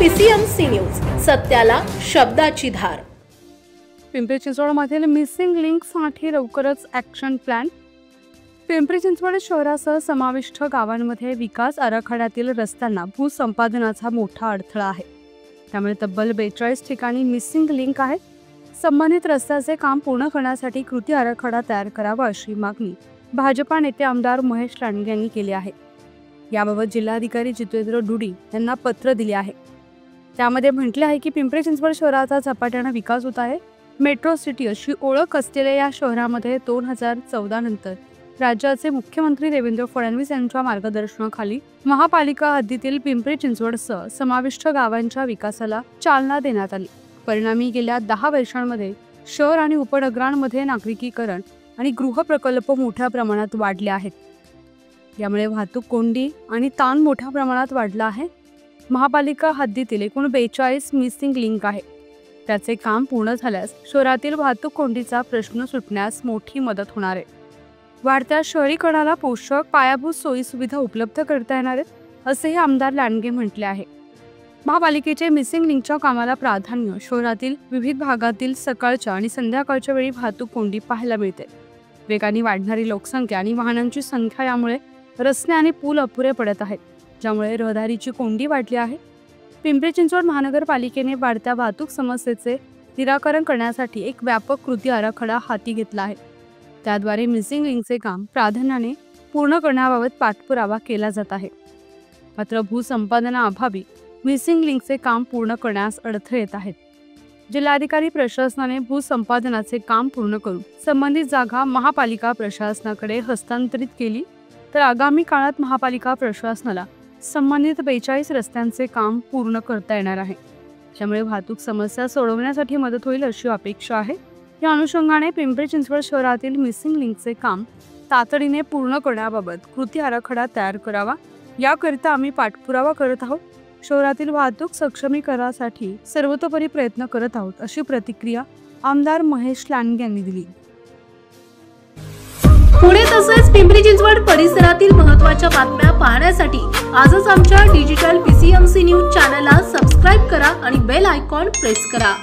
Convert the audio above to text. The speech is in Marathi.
PCMC न्यूज, सत्याला शब्दाची धार। पिंपरी चिंचवडमधील मिसिंग लिंकसाठी लवकरच ॲक्शन प्लॅन। पिंपरी चिंचवड शहरासह समाविष्ट गावांमध्ये विकास आराखड्यातील रस्त्यांना भूसंपादनाचा मोठा अडथळा आहे। त्यामुळे तब्बल 42 ठिकाणी मिसिंग लिंक आहेत। संबंधित रस्त्याचे काम पूर्ण करण्यासाठी कृती आराखडा तयार करावा अशी मागणी भाजपा नेते आमदार महेश लांडगे यांनी केली आहे। याबाबत जिल्हाधिकारी जितेंद्र डुडी यांना पत्र दिले आहे। त्यामध्ये म्हटले आहे की पिंपरी चिंचवड शहराचा झपाट्याने विकास होत आहे। मेट्रो सिटी अशी ओळख असलेल्या या शहरामध्ये 2014 नंतर राज्याचे मुख्यमंत्री देवेंद्र फडणवीस यांच्या मार्गदर्शनाखाली महापालिका हद्दीतील पिंपरी चिंचवडसह समाविष्ट गावांच्या विकासाला चालना देण्यात आली। परिणामी गेल्या 10 वर्षांमध्ये शहर आणि उपनगरांमध्ये नागरिकीकरण आणि गृहप्रकल्प मोठ्या प्रमाणात वाढले आहेत। यामुळे वाहतूक कोंडी आणि ताण मोठ्या प्रमाणात वाढला आहे। महापालिका हद्दीतील एकूण 42 मिसिंग लिंक आहे। त्याचे काम पूर्ण झाल्यास शहरातील वाहतूक कोंडीचा प्रश्न सुटण्यास मोठी मदत होणार आहे। वाढत्या शहरीकरणाला पोषक पायाभूत सोयीसुविधा उपलब्ध करता येणार आहेत असेही आमदार लांडगे म्हटले आहे। महापालिकेचे मिसिंग लिंकच्या कामाला प्राधान्य शहरातील विविध भागातील सकाळच्या आणि संध्याकाळच्या वेळी वाहतूक कोंडी पाहायला मिळते। वेगाने वाढणारी लोकसंख्या आणि वाहनांची संख्या यामुळे रस्ते आणि पूल अपुरे पडत आहेत, ज्यामुळे रहदारीची कोंडी वाढली आहे। पिंपरी चिंचवड महानगरपालिकेने वाढत्या वाहतूक समस्येचे निराकरण करण्यासाठी एक व्यापक कृती आराखडा हाती घेतला आहे। त्याद्वारे मिसिंग लिंकचे काम प्राधान्याने पूर्ण करण्याबाबत पाठपुरावा केला जात आहे। मात्र भूसंपादनाअभावी मिसिंग लिंकचे काम पूर्ण करण्यास अडथळे येत आहेत। जिल्हाधिकारी प्रशासनाने भूसंपादनाचे काम पूर्ण करून संबंधित जागा महापालिका प्रशासनाकडे हस्तांतरित केली तर आगामी काळात महापालिका प्रशासनाला संबंधित 42 रस्त्यांचे काम पूर्ण करता येणार आहे। त्यामुळे वाहतूक समस्या सोडवण्यासाठी मदत होईल अशी अपेक्षा आहे। या अनुषंगाने पिंपरी चिंचवड शहरातील मिसिंग लिंकचे काम तातडीने पूर्ण करण्याबाबत कृती आराखडा तयार करावा, याकरिता आम्ही पाठपुरावा करत आहोत। शहरातील वाहतूक सक्षमीकरणासाठी सर्वतोपरी प्रयत्न करत आहोत अशी प्रतिक्रिया आमदार महेश लांडगे यांनी दिली। पुणे तसेच पिंपरी चिंचवड परिसरातील महत्त्वाच्या बातम्या पाहण्यासाठी आजच आमच्या डिजिटल PCMC न्यूज चॅनलला सबस्क्राइब करा आणि बेल आयकॉन प्रेस करा।